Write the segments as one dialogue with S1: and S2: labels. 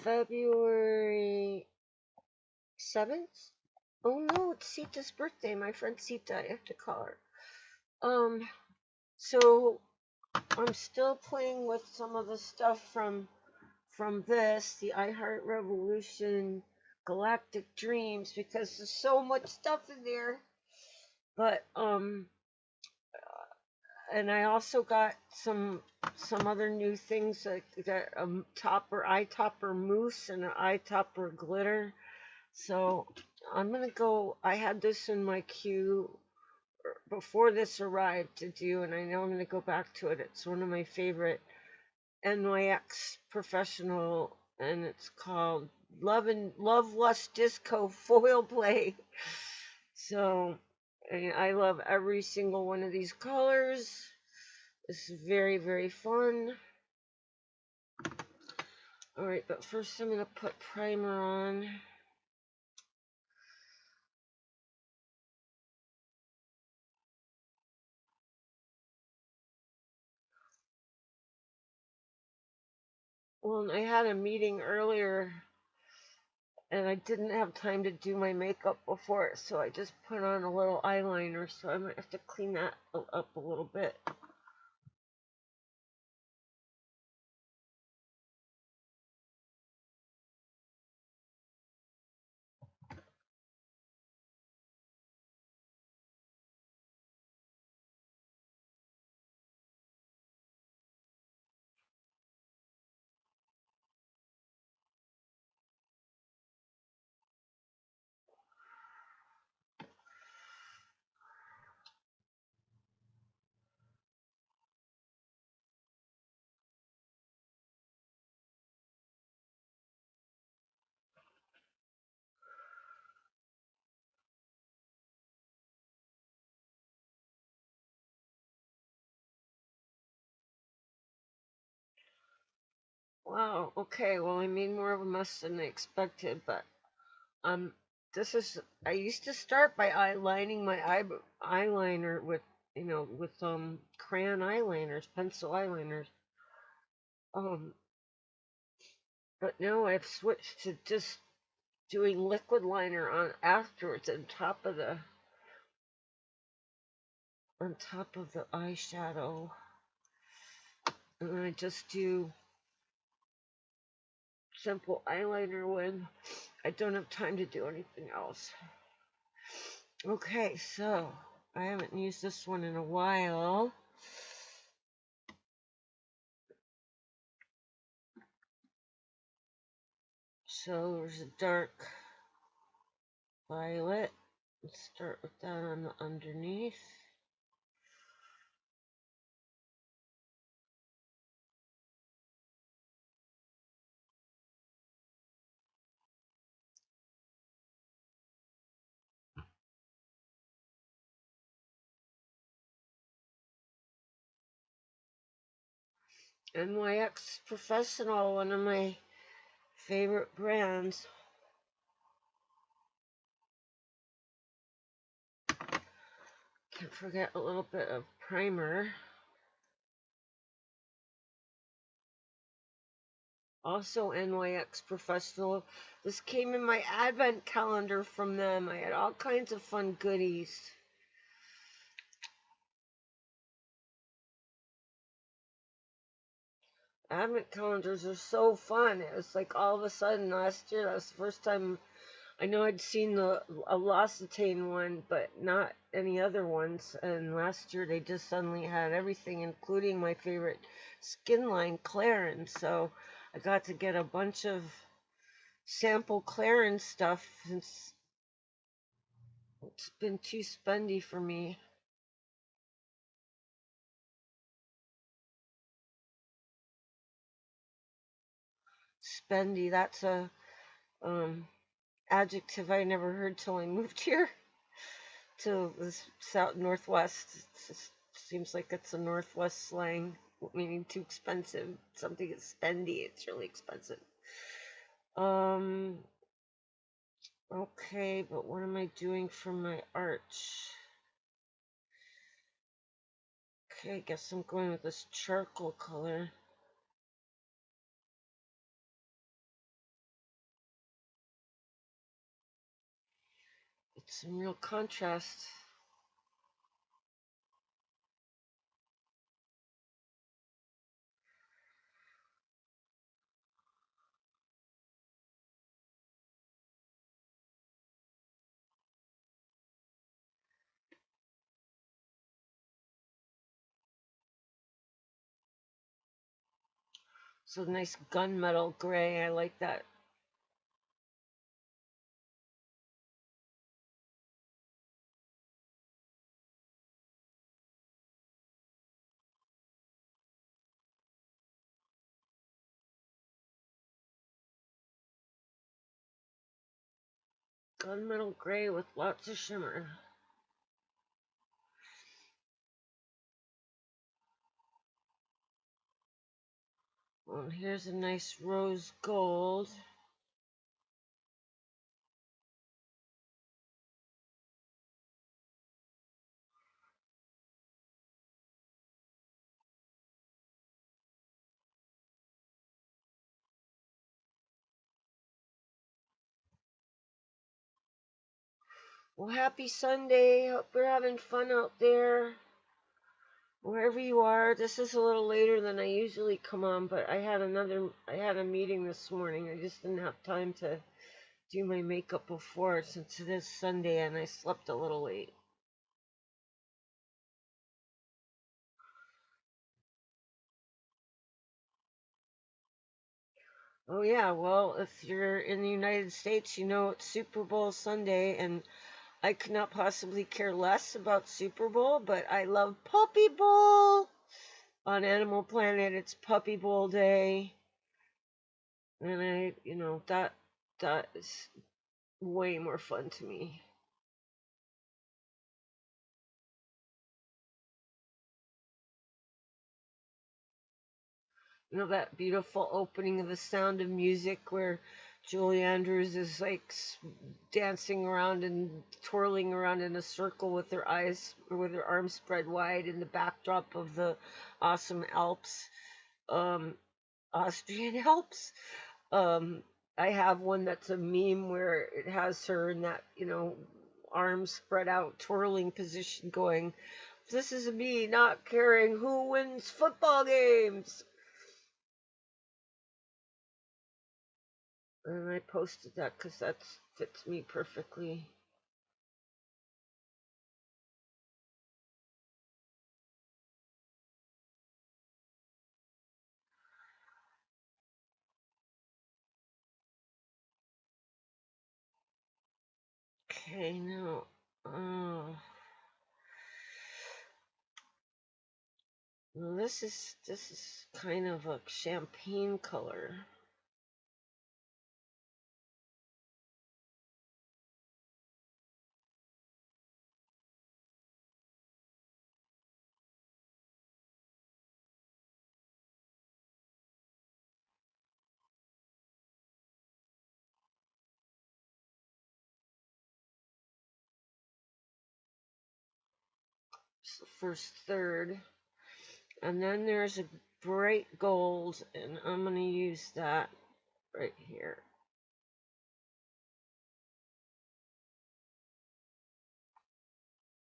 S1: February 7th. Oh no, it's Sita's birthday. My friend Sita, I have to call her. So I'm still playing with some of the stuff from this, the iHeart Revolution Galactic Dreams, because there's so much stuff in there. But and I also got some other new things like that, topper, eye topper mousse and an eye topper glitter. So I'm gonna go. I had this in my queue before this arrived to do, and I know I'm gonna go back to it. It's one of my favorite NYX professional, and it's called Love Lust Disco Foil Play. So I love every single one of these colors. This is very, very fun. Alright, but first I'm going to put primer on. Well, I had a meeting earlier and I didn't have time to do my makeup before, so I just put on a little eyeliner, so I might have to clean that up a little bit. Wow, okay, well I made more of a mess than I expected, but um this is, I used to start by eyelining my eyeliner with, with crayon eyeliners, pencil eyeliners. Um but now I've switched to just doing liquid liner on afterwards on top of the eyeshadow. And then I just do simple eyeliner when I don't have time to do anything else. Okay, so I haven't used this one in a while. So there's a dark violet. Let's start with that on the underneath. NYX Professional, one of my favorite brands. Can't forget a little bit of primer. Also NYX Professional. This came in my advent calendar from them. I had all kinds of fun goodies. Advent calendars are so fun. It was like all of a sudden last year, that was the first time I know I'd seen a L'Occitane one, but not any other ones. And last year they just suddenly had everything, including my favorite skin line, Clarins. So I got to get a bunch of sample Clarins stuff since it's been too spendy for me. Spendy, that's a adjective I never heard till I moved here to the south northwest. It seems like it's a northwest slang, meaning too expensive. Something is spendy, it's really expensive. Um, okay, but what am I doing for my arch? Okay, I guess I'm going with this charcoal color. some real contrast. So nice gunmetal gray. I like that. Gunmetal gray with lots of shimmer. Well, here's a nice rose gold. Well, happy Sunday. Hope you're having fun out there. Wherever you are, this is a little later than I usually come on, but I had a meeting this morning. I just didn't have time to do my makeup before since it is Sunday and I slept a little late. Oh yeah, well, if you're in the United States, you know it's Super Bowl Sunday, and I could not possibly care less about Super Bowl, but I love Puppy Bowl. On Animal Planet, it's Puppy Bowl Day, and that is way more fun to me. You know that beautiful opening of The Sound of Music where Julie Andrews is like dancing around and twirling around in a circle with her eyes or with her arms spread wide in the backdrop of the awesome Alps, um, Austrian Alps. Um, I have one that's a meme where it has her in that, arms spread out, twirling position going, "This is me not caring who wins football games." And I posted that because that fits me perfectly. Okay, now, uh, well, this is kind of a champagne color. It's the first third. And then there's a bright gold, and I'm going to use that right here.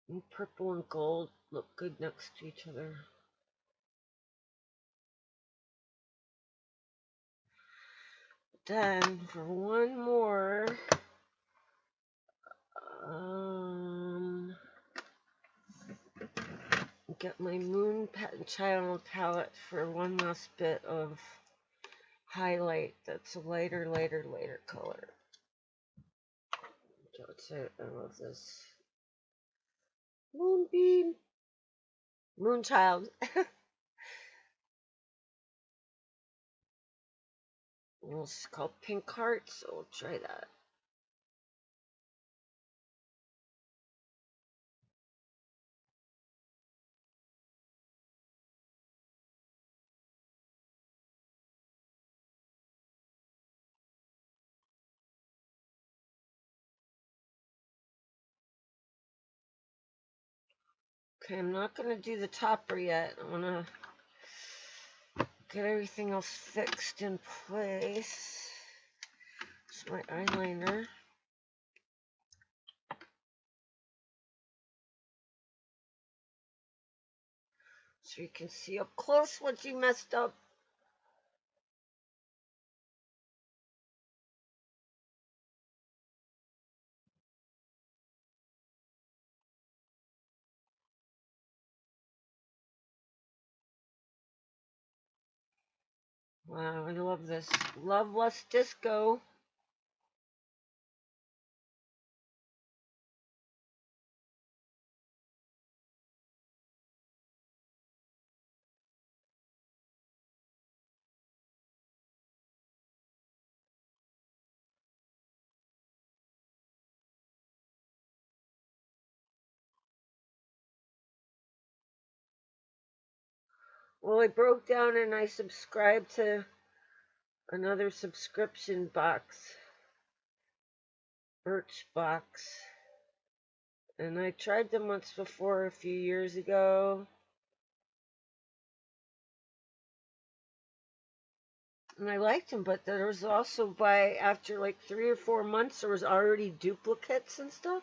S1: And purple and gold look good next to each other. Then for one more, um, get my Moon Channel palette for one last bit of highlight that's a lighter color. That's it. I love this. Moonbeam. Moonchild. It's called Pink Heart, so we'll try that. Okay, I'm not going to do the topper yet. I want to get everything else fixed in place. It's my eyeliner. so you can see up close what you messed up. Wow, I love this. Love Lust Disco. Well, I broke down and I subscribed to another subscription box, Birchbox. And I tried them once before a few years ago. And I liked them, but there was also after like 3 or 4 months, there was already duplicates and stuff.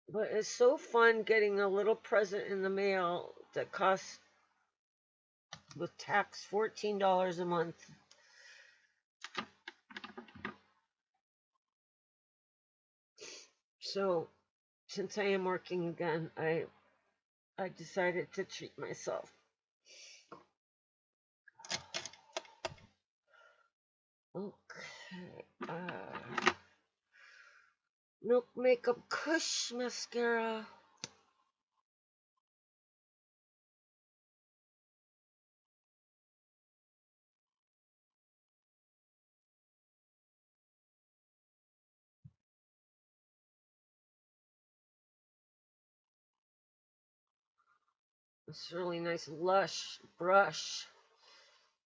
S1: But it's so fun getting a little present in the mail that costs, with tax, $14 a month. So since I am working again, I decided to treat myself. Okay. Milk Makeup Kush Mascara. It's really nice, lush brush.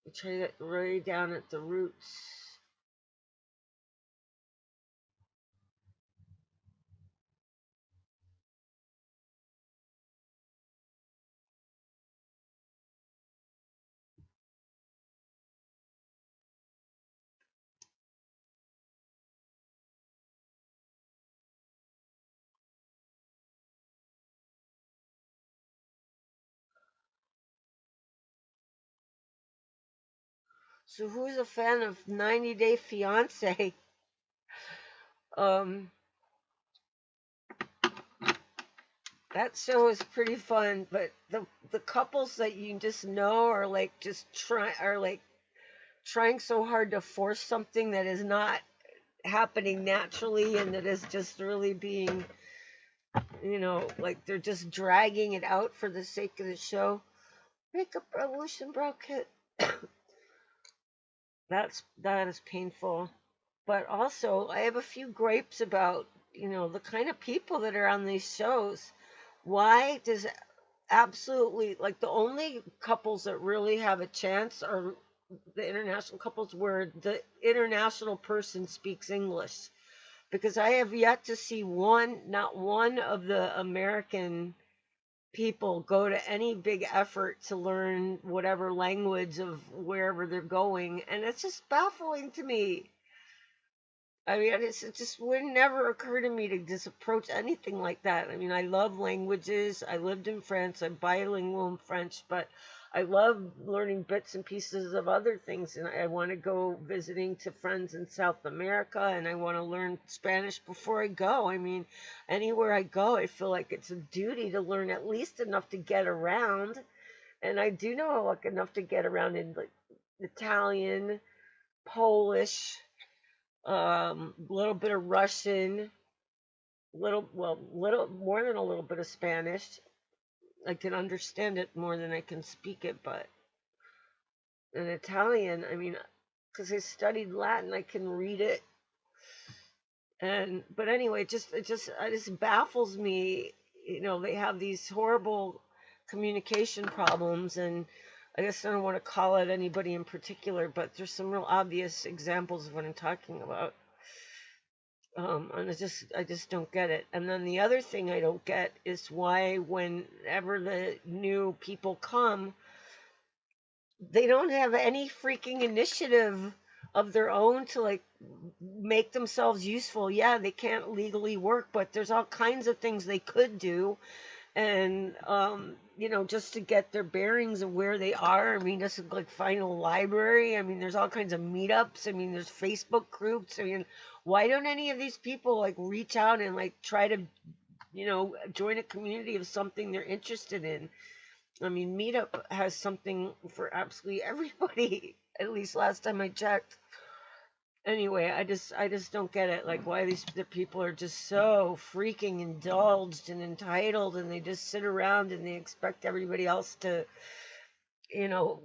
S1: You try that right down at the roots. So who's a fan of 90 Day Fiance? Um, that show is pretty fun, but the couples that you just know are like trying so hard to force something that is not happening naturally, and that is just really being, like they're just dragging it out for the sake of the show. Makeup Revolution Brow Kit. That is painful. But also, I have a few gripes about, the kind of people that are on these shows. Why does absolutely, like, the only couples that really have a chance are the international couples where the international person speaks English? Because I have yet to see not one of the American people go to any big effort to learn whatever language of wherever they're going, and it's just baffling to me. I mean, it just would never occur to me to just approach anything like that. I mean, I love languages. I lived in France. I'm bilingual in French, but I love learning bits and pieces of other things. And I want to go visiting to friends in South America, and I want to learn Spanish before I go. I mean, anywhere I go, I feel like it's a duty to learn at least enough to get around. And I do know like enough to get around in like Italian, Polish, little bit of Russian, little more than a little bit of Spanish. I can understand it more than I can speak it, but in Italian, I mean, because I studied Latin, I can read it. And but anyway, it just baffles me. They have these horrible communication problems, and I guess I don't want to call it anybody in particular, but there's some real obvious examples of what I'm talking about. And I just don't get it. And then the other thing I don't get is why, whenever the new people come, they don't have any freaking initiative of their own to like make themselves useful. Yeah, they can't legally work, but there's all kinds of things they could do. And just to get their bearings of where they are. I mean, just like find a library. I mean, there's all kinds of meetups. I mean, there's Facebook groups. I mean, why don't any of these people like reach out and like try to join a community of something they're interested in? I mean, Meetup has something for absolutely everybody. At least last time I checked. Anyway, I just don't get it. Like, why these the people are just so freaking indulged and entitled, and they just sit around and they expect everybody else to, you know,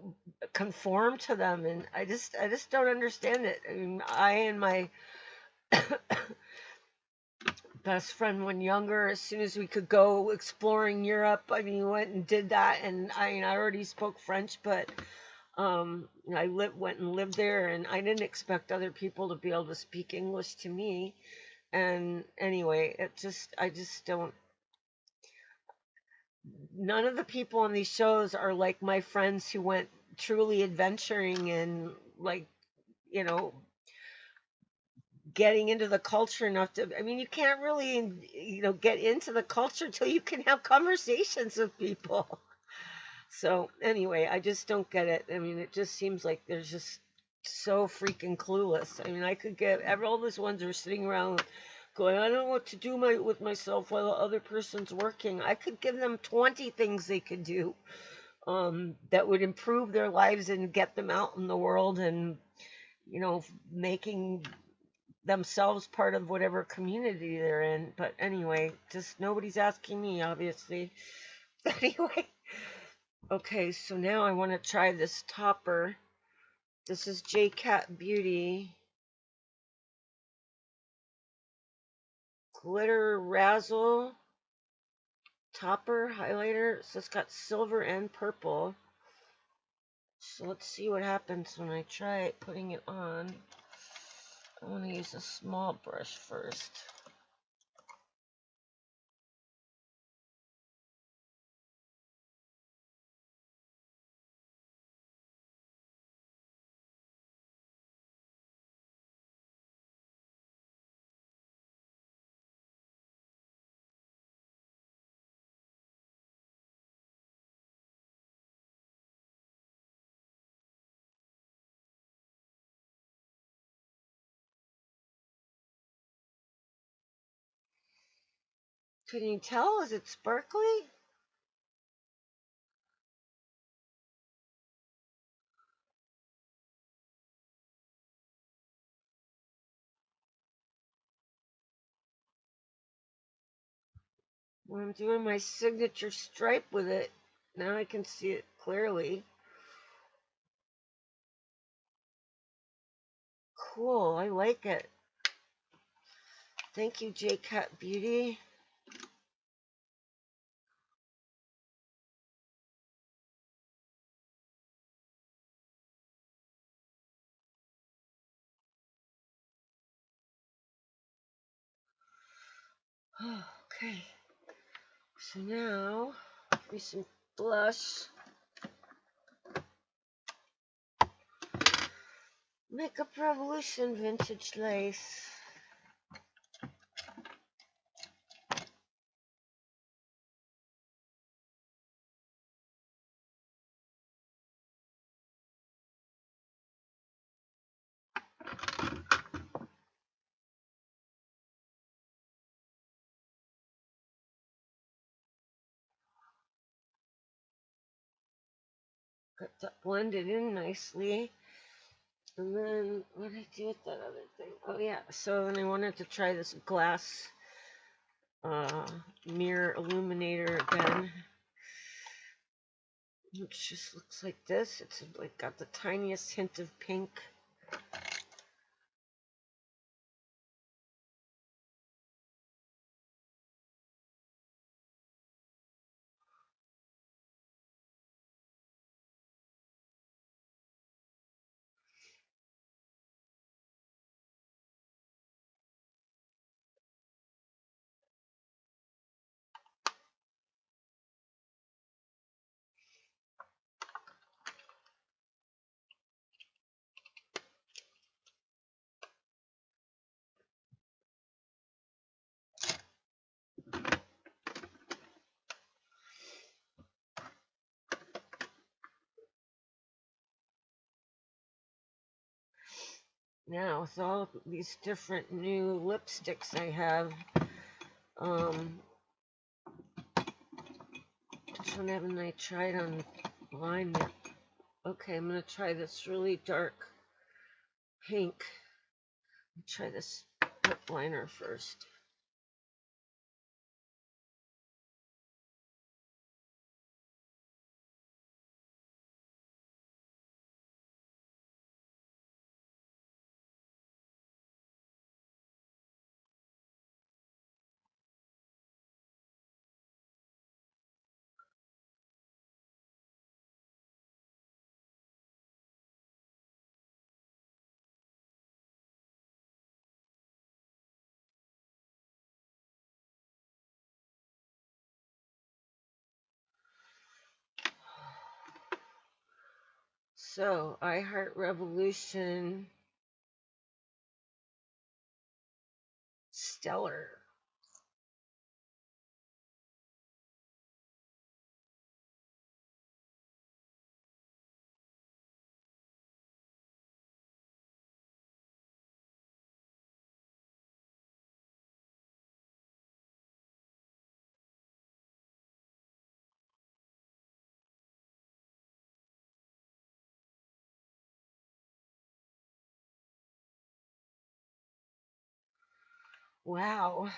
S1: conform to them. And I just don't understand it. I mean, I and my best friend when younger, as soon as we could go exploring Europe, I mean, we went and did that. And I mean, I already spoke French, but went and lived there, and I didn't expect other people to be able to speak English to me. And anyway, I just don't. None of the people on these shows are like my friends who went truly adventuring and like you know getting into the culture enough to. I mean, you can't really get into the culture till you can have conversations with people. So anyway, I just don't get it. I mean, it just seems like there's just so freaking clueless. I mean, I could get all those ones who are sitting around going, I don't know what to do with myself while the other person's working. I could give them 20 things they could do that would improve their lives and get them out in the world and, making themselves part of whatever community they're in. But anyway, just nobody's asking me, obviously. Anyway. Okay, so now I want to try this topper. This is J-Cat Beauty Glitter Razzle Topper Highlighter. So it's got silver and purple. So let's see what happens when I try it, putting it on. I want to use a small brush first. Can you tell? Is it sparkly? When I'm doing my signature stripe with it, now I can see it clearly. Cool, I like it. Thank you, J-Cat Beauty. Okay, so now give me some blush. Makeup Revolution vintage lace. Got that blended in nicely. And then what did I do with that other thing? Oh yeah, so then I wanted to try this glass uh, mirror illuminator again. It just looks like this. It's like got the tiniest hint of pink. Now with all these different new lipsticks I have, this one haven't I tried online yet. Okay, I'm gonna try this really dark pink. Try this lip liner first. So, I Heart Revolution Stellar. Wow.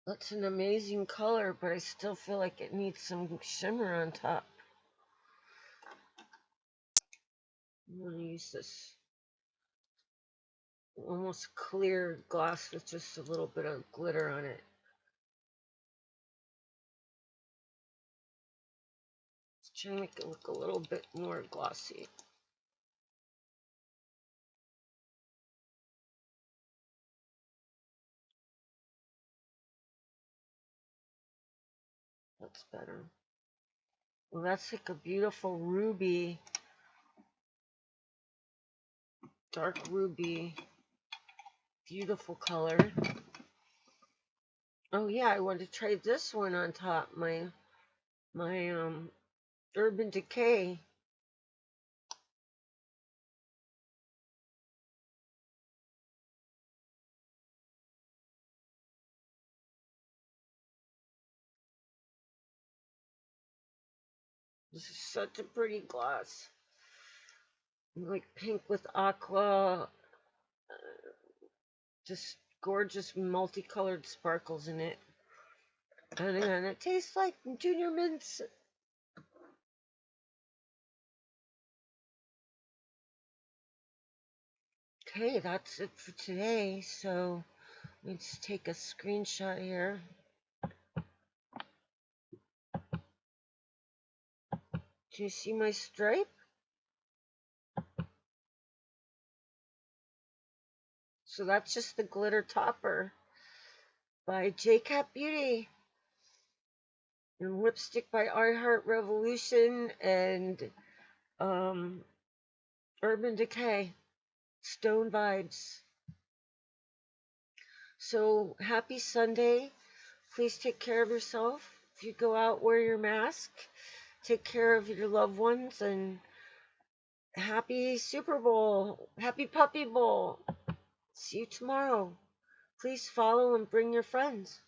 S1: That's an amazing color, but I still feel like it needs some shimmer on top. I'm going to use this almost clear gloss with just a little bit of glitter on it. Just trying to make it look a little bit more glossy. That's better. Well, that's like a beautiful ruby, dark ruby, beautiful color. Oh yeah, I want to try this one on top. My Urban Decay. This is such a pretty gloss. Like pink with aqua, just gorgeous multicolored sparkles in it. And it tastes like Junior Mints. Okay, that's it for today. So let's take a screenshot here. Do you see my stripe? So that's just the glitter topper by JCat Beauty. And lipstick by I Heart Revolution and Urban Decay. Stone Vibes. So happy Sunday. Please take care of yourself. If you go out, wear your mask. Take care of your loved ones, and happy Super Bowl. Happy Puppy Bowl. See you tomorrow. Please follow and bring your friends.